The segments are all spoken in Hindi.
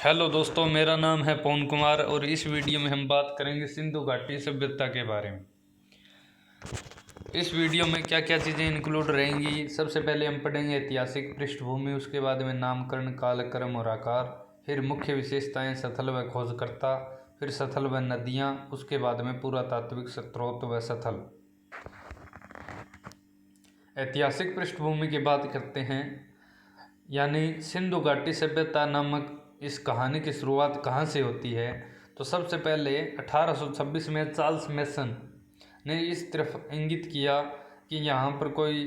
हेलो दोस्तों, मेरा नाम है पवन कुमार और इस वीडियो में हम बात करेंगे सिंधु घाटी सभ्यता के बारे में। इस वीडियो में क्या क्या चीज़ें इंक्लूड रहेंगी, सबसे पहले हम पढ़ेंगे ऐतिहासिक पृष्ठभूमि, उसके बाद में नामकरण, कालक्रम और आकार, फिर मुख्य विशेषताएं, स्थल व खोजकर्ता, फिर स्थल व नदियाँ, उसके बाद में पुरातात्विक स्रोत व स्थल। ऐतिहासिक पृष्ठभूमि की बात करते हैं, यानी सिंधु घाटी सभ्यता नामक इस कहानी की शुरुआत कहाँ से होती है। तो सबसे पहले 1826 में चार्ल्स मेसन ने इस तरफ इंगित किया कि यहाँ पर कोई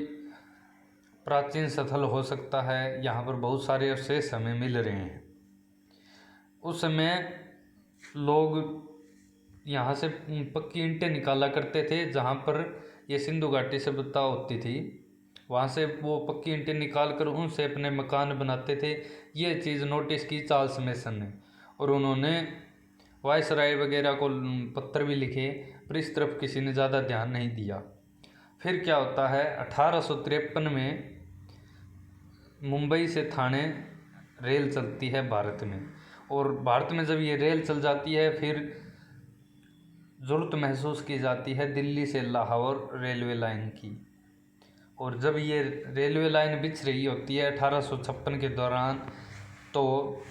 प्राचीन स्थल हो सकता है, यहाँ पर बहुत सारे अवशेष हमें मिल रहे हैं। उस समय लोग यहाँ से पक्की ईंटें निकाला करते थे, जहाँ पर ये सिंधु घाटी सभ्यता होती थी, वहाँ से वो पक्की ईंटें निकाल कर उनसे अपने मकान बनाते थे। ये चीज़ नोटिस की चार्ल्स मेसन ने, और उन्होंने वायसराय वगैरह को पत्र भी लिखे, पर इस तरफ किसी ने ज़्यादा ध्यान नहीं दिया। फिर क्या होता है, 1853 में मुंबई से थाने रेल चलती है भारत में, और भारत में जब ये रेल चल जाती है फिर ज़रूरत महसूस की जाती है दिल्ली से लाहौर रेलवे लाइन की। और जब ये रेलवे लाइन बिछ रही होती है 1856 के दौरान, तो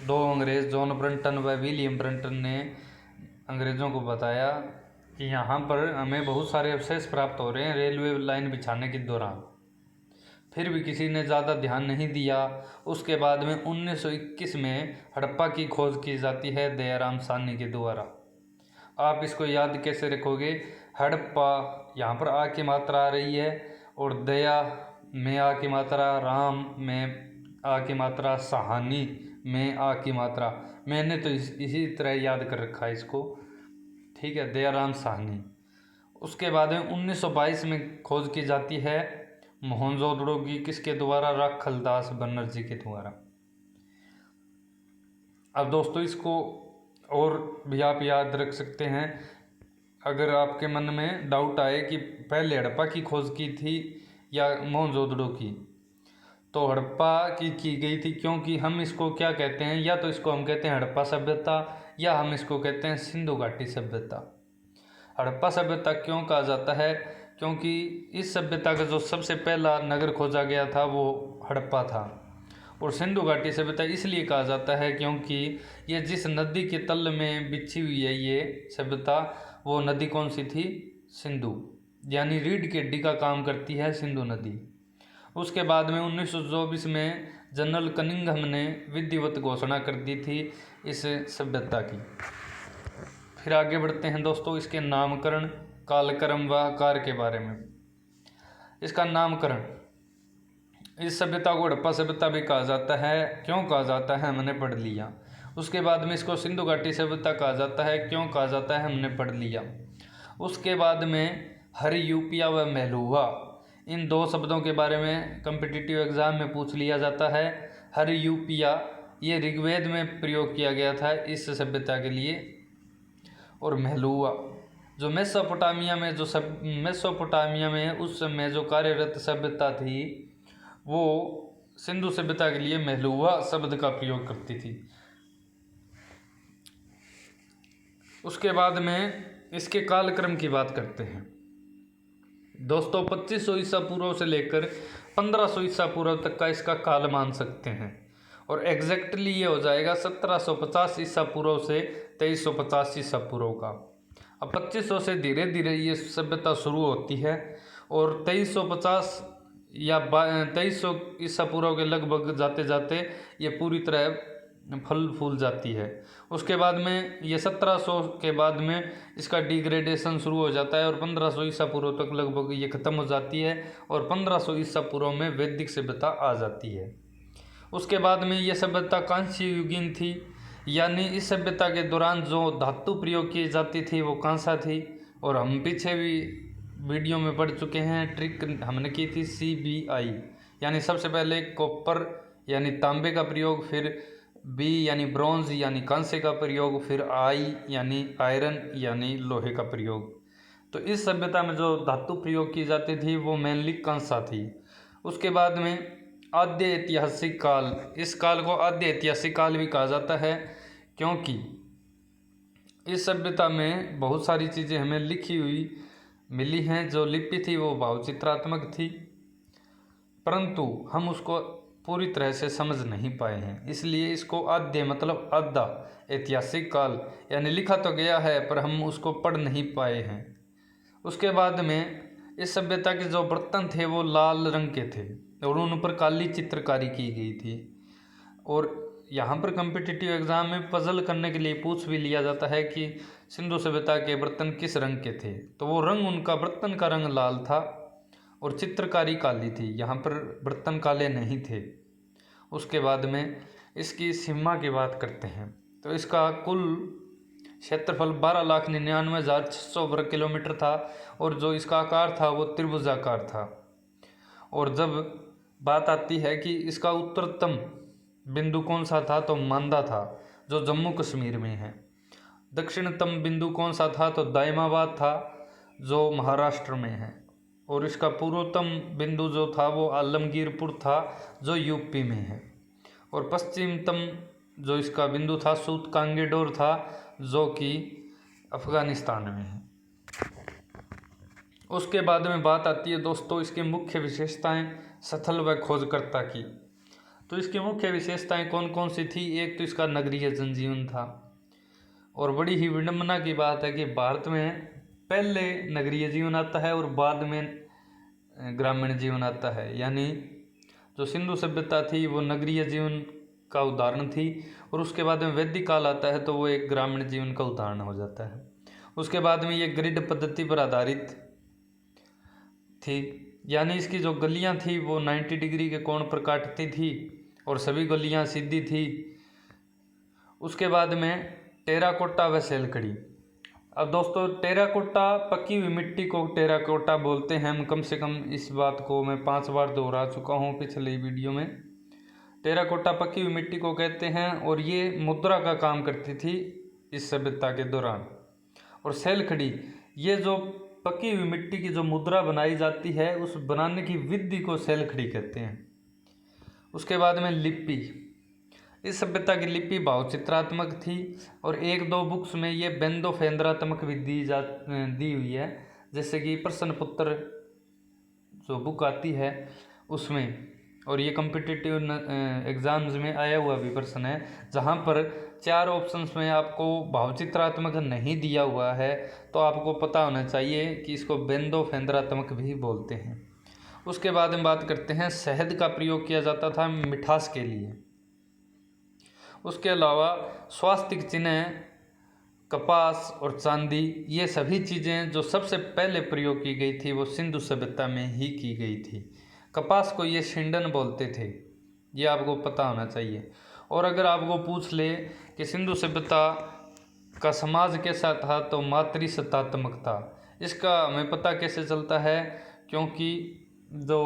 दो अंग्रेज़ जॉन ब्रंटन व विलियम ब्रंटन ने अंग्रेज़ों को बताया कि यहाँ पर हमें बहुत सारे अवशेष प्राप्त हो रहे हैं रेलवे लाइन बिछाने के दौरान। फिर भी किसी ने ज़्यादा ध्यान नहीं दिया। उसके बाद में 1921 में हड़प्पा की खोज की जाती है दयाराम साहनी के द्वारा। आप इसको याद कैसे रखोगे, हड़प्पा यहाँ पर आ की मात्रा आ रही है, और दया में आ की मात्रा, राम में आ की मात्रा, साहनी में आ की मात्रा। मैंने तो इसी तरह याद कर रखा है इसको, ठीक है, दयाराम साहनी। उसके बाद में 1922 में खोज की जाती है मोहनजोदड़ो की, किसके द्वारा, राखलदास बनर्जी के द्वारा। अब दोस्तों इसको और भी आप याद रख सकते हैं, अगर आपके मन में डाउट आए कि पहले हड़प्पा की खोज की थी या मोहनजोदड़ो की, तो हड़प्पा की गई थी, क्योंकि हम इसको क्या कहते हैं, या तो इसको हम कहते हैं हड़प्पा सभ्यता, या हम इसको कहते हैं सिंधु घाटी सभ्यता। हड़प्पा सभ्यता क्यों कहा जाता है, क्योंकि इस सभ्यता का जो सबसे पहला नगर खोजा गया था वो हड़प्पा था। और सिंधु घाटी सभ्यता इसलिए कहा जाता है क्योंकि ये जिस नदी के तल में बिछी हुई है ये सभ्यता, वो नदी कौन सी थी, सिंधु, यानी रीढ़ की हड्डी का काम करती है सिंधु नदी। उसके बाद में 1924 में जनरल कनिंघम ने विधिवत घोषणा कर दी थी इस सभ्यता की। फिर आगे बढ़ते हैं दोस्तों इसके नामकरण, कालक्रम व आकार के बारे में। इसका नामकरण, इस सभ्यता को हड़प्पा सभ्यता भी कहा जाता है। क्यों कहा जाता है हमने पढ़ लिया। उसके बाद में इसको सिंधु घाटी सभ्यता कहा जाता है। क्यों कहा जाता है हमने पढ़ लिया। उसके बाद में हरियूपिया व मेहलुआ, इन दो शब्दों के बारे में कम्पिटिटिव एग्जाम में पूछ लिया जाता है। हरियूपिया ये ऋग्वेद में प्रयोग किया गया था इस सभ्यता के लिए, और मेहलुआ जो मेसोपोटामिया में उस समय जो कार्यरत सभ्यता थी, वो सिंधु सभ्यता के लिए मेहलुआ शब्द का प्रयोग करती थी। उसके बाद में इसके कालक्रम की बात करते हैं दोस्तों। 2500 ईसा पूर्व से लेकर 1500 ईसा पूर्व तक का इसका काल मान सकते हैं, और एग्जैक्टली ये हो जाएगा 1750 ईसा पूर्व से 2350 ईसा पूर्व का। अब 2500 से धीरे धीरे ये सभ्यता शुरू होती है, और 2350 या 2300 ईसा पूर्व के लगभग जाते जाते ये पूरी तरह फल फूल जाती है। उसके बाद में ये 1700 के बाद में इसका डिग्रेडेशन शुरू हो जाता है, और 1500 ईसा पूर्व तक लगभग ये ख़त्म हो जाती है, और 1500 ईसा पूर्व में वैदिक सभ्यता आ जाती है। उसके बाद में ये सभ्यता कांस्य युगीन थी, यानी इस सभ्यता के दौरान जो धातु प्रयोग की जाती थी वो कांसा थी। और हम पीछे भी वीडियो में पढ़ चुके हैं, ट्रिक हमने की थी CBI, यानी सबसे पहले कॉपर यानी तांबे का प्रयोग, फिर B यानी ब्रॉन्ज यानी कांसे का प्रयोग, फिर I यानी आयरन यानी लोहे का प्रयोग। तो इस सभ्यता में जो धातु प्रयोग की जाती थी वो मेनली कांसा थी। उसके बाद में आद्य ऐतिहासिक काल, इस काल को आद्य ऐतिहासिक काल भी कहा जाता है, क्योंकि इस सभ्यता में बहुत सारी चीज़ें हमें लिखी हुई मिली हैं। जो लिपि थी वो भावचित्रात्मक थी, परंतु हम उसको पूरी तरह से समझ नहीं पाए हैं। इसलिए इसको आद्य मतलब आधा ऐतिहासिक काल यानी लिखा तो गया है पर हम उसको पढ़ नहीं पाए हैं। उसके बाद में इस सभ्यता के जो बर्तन थे वो लाल रंग के थे और उन पर काली चित्रकारी की गई थी। और यहाँ पर कम्पिटिटिव एग्ज़ाम में पजल करने के लिए पूछ भी लिया जाता है कि सिंधु सभ्यता के बर्तन किस रंग के थे, तो वो रंग उनका बर्तन का रंग लाल था और चित्रकारी काली थी, यहाँ पर बर्तन काले नहीं थे। उसके बाद में इसकी सीमा की बात करते हैं तो इसका कुल क्षेत्रफल 12,99,600 वर्ग किलोमीटर था और जो इसका आकार था वो त्रिभुजाकार था। और जब बात आती है कि इसका उत्तरतम बिंदु कौन सा था तो मांदा था जो जम्मू कश्मीर में है। दक्षिणतम बिंदु कौन सा था तो दाइमाबाद था जो महाराष्ट्र में है। और इसका पूर्वतम बिंदु जो था वो आलमगीरपुर था जो यूपी में है। और पश्चिमतम जो इसका बिंदु था सूतकांगेडोर था जो कि अफगानिस्तान में है। उसके बाद में बात आती है दोस्तों इसकी मुख्य विशेषताएं स्थल व खोजकर्ता की। तो इसकी मुख्य विशेषताएं कौन कौन सी थी। एक तो इसका नगरीय जनजीवन था और बड़ी ही विडंबना की बात है कि भारत में पहले नगरीय जीवन आता है और बाद में ग्रामीण जीवन आता है। यानी जो सिंधु सभ्यता थी वो नगरीय जीवन का उदाहरण थी और उसके बाद में वैदिक काल आता है तो वो एक ग्रामीण जीवन का उदाहरण हो जाता है। उसके बाद में ये ग्रिड पद्धति पर आधारित थी, यानी इसकी जो गलियां थी वो 90 डिग्री के कोण पर काटती थी और सभी गलियां सीधी थी। उसके बाद में टेराकोटा व सैलकड़ी। अब दोस्तों टेराकोटा पकी हुई मिट्टी को टेराकोटा बोलते हैं। हम कम से कम इस बात को मैं 5 बार दोहरा चुका हूँ पिछले वीडियो में। टेराकोटा पकी हुई मिट्टी को कहते हैं और ये मुद्रा का काम करती थी इस सभ्यता के दौरान। और सैलकड़ी ये जो पकी हुई मिट्टी की जो मुद्रा बनाई जाती है उस बनाने की विधि को सैलकड़ी कहते हैं। उसके बाद में लिपि। इस सभ्यता की लिपि भावचित्रात्मक थी और 1-2 बुक्स में ये बेंदोफेंद्रात्मक भी दी हुई है, जैसे कि प्रश्न पुत्र जो बुक आती है उसमें। और ये कम्पिटिटिव एग्ज़ाम्स में आया हुआ भी प्रश्न है जहाँ पर 4 ऑप्शंस में आपको भावचित्रात्मक नहीं दिया हुआ है तो आपको पता होना चाहिए कि इसको बेंदोफेंद्रात्मक भी बोलते हैं। उसके बाद हम बात करते हैं शहद का प्रयोग किया जाता था मिठास के लिए। उसके अलावा स्वास्तिक चिन्ह, कपास और चांदी ये सभी चीज़ें जो सबसे पहले प्रयोग की गई थी वो सिंधु सभ्यता में ही की गई थी। कपास को ये शिंडन बोलते थे, ये आपको पता होना चाहिए। और अगर आपको पूछ ले कि सिंधु सभ्यता का समाज कैसा था तो मातृसत्तात्मक था। इसका हमें पता कैसे चलता है, क्योंकि जो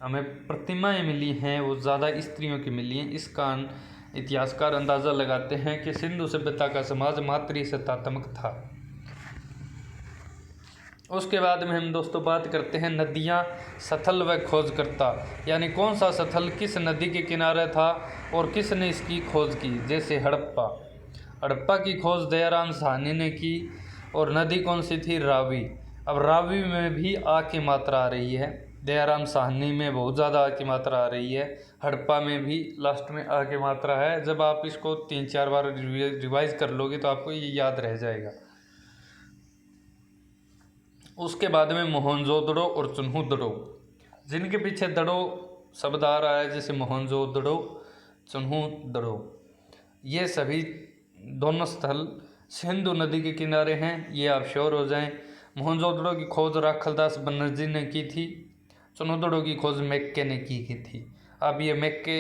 हमें प्रतिमाएं मिली हैं वो ज़्यादा स्त्रियों की मिली हैं। इसका इतिहासकार अंदाज़ा लगाते हैं कि सिंधु सभ्यता का समाज मातृसत्तात्मक था। उसके बाद में हम दोस्तों बात करते हैं नदियाँ, स्थल व खोजकर्ता, यानी कौन सा स्थल किस नदी के किनारे था और किसने इसकी खोज की। जैसे हड़प्पा की खोज दयाराम साहनी ने की और नदी कौन सी थी, रावी। अब रावी में भी आ की मात्रा आ रही है, दयाराम साहनी में बहुत ज़्यादा आ की मात्रा आ रही है, हड़प्पा में भी लास्ट में आ की मात्रा है। जब आप इसको 3-4 बार रिवाइज कर लोगे तो आपको ये याद रह जाएगा। उसके बाद में मोहनजोदड़ो और चुन्हू-दड़ो, जिनके पीछे दड़ो शब्द आ रहा है, जैसे मोहनजोदड़ो, चुन्हू-दड़ो, ये सभी दोनों स्थल सिंधु नदी के किनारे हैं, ये आप श्योर हो जाएं। मोहनजोदड़ो की खोज राखलदास बनर्जी ने की थी, चुन्हू-दड़ो की खोज मैक्के ने की थी। आप ये मैक्के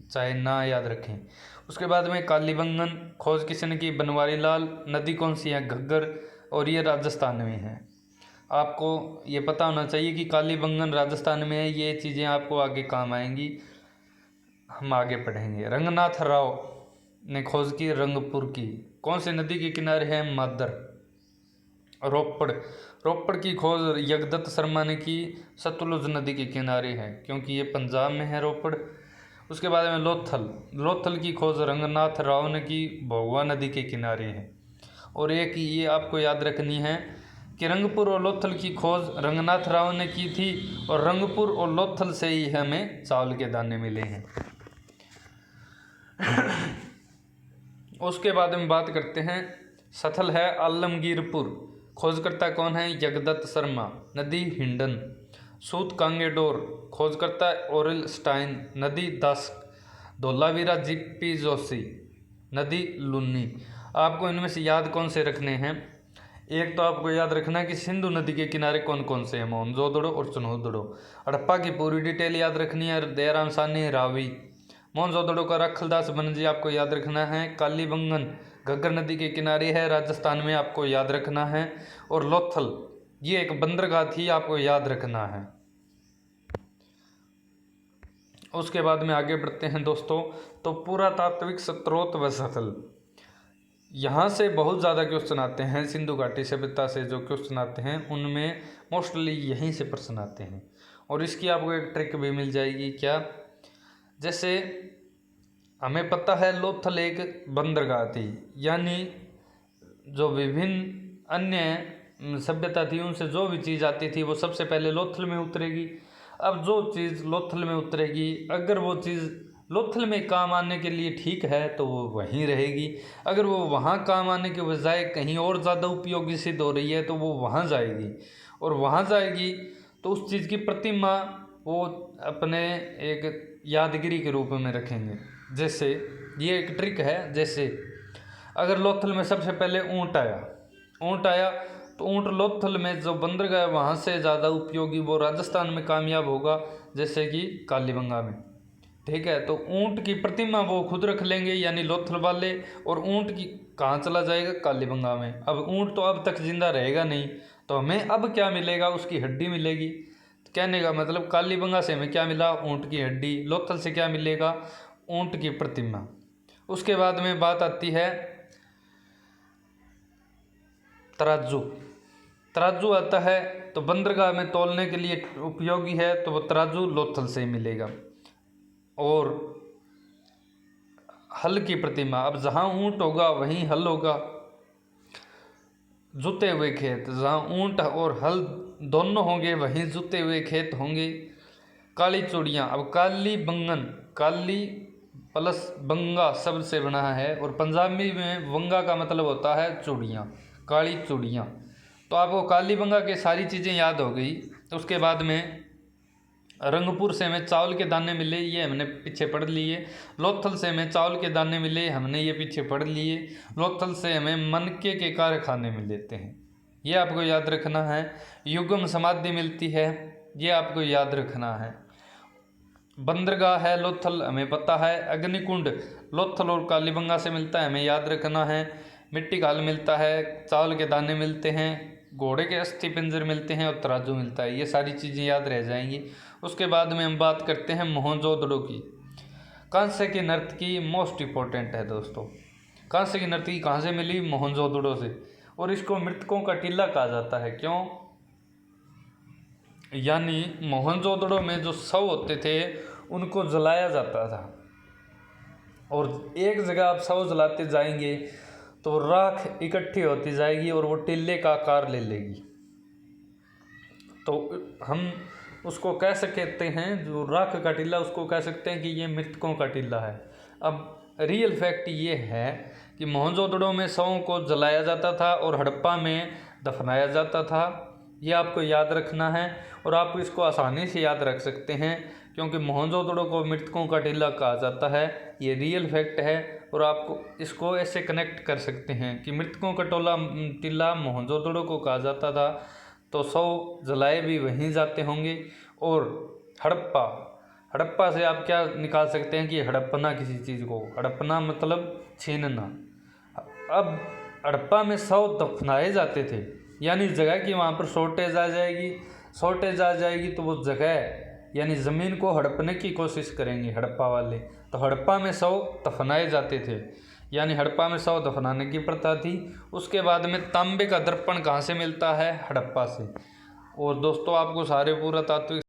चाहे ना याद रखें। उसके बाद में कालीबंगन खोज किसने की, बनवारी लाल। नदी कौन सी है, घग्गर, और ये राजस्थान में है। आपको ये पता होना चाहिए कि कालीबंगन राजस्थान में है। ये चीज़ें आपको आगे काम आएंगी, हम आगे पढ़ेंगे। रंगनाथ राव ने खोज की रंगपुर की, कौन से नदी के किनारे है, मादर। रोपड़ की खोज यज्ञदत्त शर्मा ने की, सतलुज नदी के किनारे है, क्योंकि ये पंजाब में है रोपड़। उसके बाद में लोथल की खोज रंगनाथ राव ने की, भोगवा नदी के किनारे है। और एक ये आपको याद रखनी है कि रंगपुर और लोथल की खोज रंगनाथ राव ने की थी, और रंगपुर और लोथल से ही हमें चावल के दाने मिले हैं। उसके बाद में बात करते हैं, स्थल है आलमगीरपुर, खोजकर्ता कौन है? जगदत्त शर्मा, नदी हिंडन। सूत कांगेडोर, खोजकर्ता ओरिल स्टाइन, नदी दास्क। धोलावीरा जीपी जोशी, नदी लुन्नी। आपको इनमें से याद कौन से रखने हैं? एक तो आपको याद रखना है कि सिंधु नदी के किनारे कौन कौन से हैं, मोहनजोदड़ो और चुनहदड़ो। हड़प्पा की पूरी डिटेल याद रखनी है, दयाराम साहनी रावी। मोहनजोदड़ो का रखलदास बनर्जी आपको याद रखना है। कालीबंगन घग्गर नदी के किनारे है, राजस्थान में, आपको याद रखना है। और लोथल ये एक बंदरगाह थी, आपको याद रखना है। उसके बाद में आगे बढ़ते हैं दोस्तों, तो पुरातात्विक स्रोत व स्थल, यहाँ से बहुत ज़्यादा क्वेश्चन आते हैं। सिंधु घाटी सभ्यता से जो क्वेश्चन आते हैं उनमें मोस्टली यहीं से प्रश्न आते हैं। और इसकी आपको एक ट्रिक भी मिल जाएगी। क्या? जैसे हमें पता है लोथल एक बंदरगाह थी, यानी जो विभिन्न अन्य सभ्यता थी उनसे जो भी चीज़ आती थी वो सबसे पहले लोथल में उतरेगी। अब जो चीज़ लोथल में उतरेगी, अगर वो चीज़ लोथल में काम आने के लिए ठीक है तो वो वहीं रहेगी। अगर वो वहाँ काम आने के बजाय कहीं और ज़्यादा उपयोगी सिद्ध हो रही है तो वो वहाँ जाएगी। और वहाँ जाएगी तो उस चीज़ की प्रतिमा वो अपने एक यादगिरी के रूप में रखेंगे। जैसे ये एक ट्रिक है, जैसे अगर लोथल में सबसे पहले ऊँट आया तो ऊँट लोथल में जो बंदरगाह है वहाँ से ज़्यादा उपयोगी वो राजस्थान में कामयाब होगा, जैसे कि कालीबंगा में। ठीक है, तो ऊँट की प्रतिमा वो खुद रख लेंगे यानी लोथल वाले, और ऊँट की कहाँ चला जाएगा? कालीबंगा में। अब ऊँट तो अब तक जिंदा रहेगा नहीं, तो हमें अब क्या मिलेगा? उसकी हड्डी मिलेगी। कहने का मतलब कालीबंगा से हमें क्या मिला? ऊँट की हड्डी। लोथल से क्या मिलेगा? ऊँट की प्रतिमा। उसके बाद में बात आती है तराजू आता है, तो बंदरगाह में तौलने के लिए उपयोगी है, तो वो तराजू लोथल से मिलेगा। और हल की प्रतिमा, अब जहाँ ऊँट होगा वहीं हल होगा। जुते हुए खेत, जहाँ ऊँट और हल दोनों होंगे वहीं जुते हुए खेत होंगे। काली चूड़ियाँ, अब काली प्लस बंगा शब्द से बना है, और पंजाबी में बंगा का मतलब होता है चूड़ियाँ, काली चूड़ियाँ। तो आपको कालीबंगा की सारी चीज़ें याद हो गई। तो उसके बाद में रंगपुर से हमें चावल के दाने मिले, ये हमने पीछे पढ़ लिए। लोथल से हमें चावल के दाने मिले, हमने ये पीछे पढ़ लिए। लोथल से हमें मनके के कारखाने मिलते हैं, ये आपको याद रखना है। युगम समाधि मिलती है, ये आपको याद रखना है। बंदरगाह है लोथल, हमें पता है। अग्निकुंड लोथल और कालीबंगा से मिलता है, हमें याद रखना है। मिट्टी का हल मिलता है, चावल के दाने मिलते हैं, घोड़े के अस्थि पिंजर मिलते हैं, और तराजू मिलता है। ये सारी चीज़ें याद रह जाएंगी। उसके बाद में हम बात करते हैं मोहनजोदड़ो की। कांस्य की नर्तकी मोस्ट इम्पोर्टेंट है दोस्तों। कांस्य की नर्तकी कहाँ से मिली? मोहनजोदड़ो से। और इसको मृतकों का टीला कहा जाता है। क्यों? यानी मोहनजोदड़ो में जो शव होते थे उनको जलाया जाता था, और एक जगह आप शव जलाते जाएंगे तो राख इकट्ठी होती जाएगी और वो टीले का आकार ले लेगी। तो हम उसको कह सकते हैं, जो राख का टीला, उसको कह सकते हैं कि ये मृतकों का टीला है। अब रियल फैक्ट ये है कि मोहनजोदड़ो में शवों को जलाया जाता था और हड़प्पा में दफनाया जाता था। ये आपको याद रखना है, और आप इसको आसानी से याद रख सकते हैं क्योंकि मोहनजोदड़ो को मृतकों का टीला कहा जाता है। ये रियल फैक्ट है, और आपको इसको ऐसे कनेक्ट कर सकते हैं कि मृतकों का टीला मोहनजोदड़ो को कहा जाता था, तो शव जलाए भी वहीं जाते होंगे। और हड़प्पा से आप क्या निकाल सकते हैं कि हड़प्पना किसी चीज़ को, हड़प्पना मतलब छीनना। अब हड़प्पा में शव दफनाए जाते थे, यानी जगह की वहाँ पर शॉर्टेज आ जाएगी, तो वो जगह यानी ज़मीन को हड़पने की कोशिश करेंगे हड़प्पा वाले। तो हड़प्पा में शव दफनाए जाते थे, यानी हड़प्पा में शव दफनाने की प्रथा थी। उसके बाद में तांबे का दर्पण कहाँ से मिलता है? हड़प्पा से। और दोस्तों आपको सारे पुरातात्विक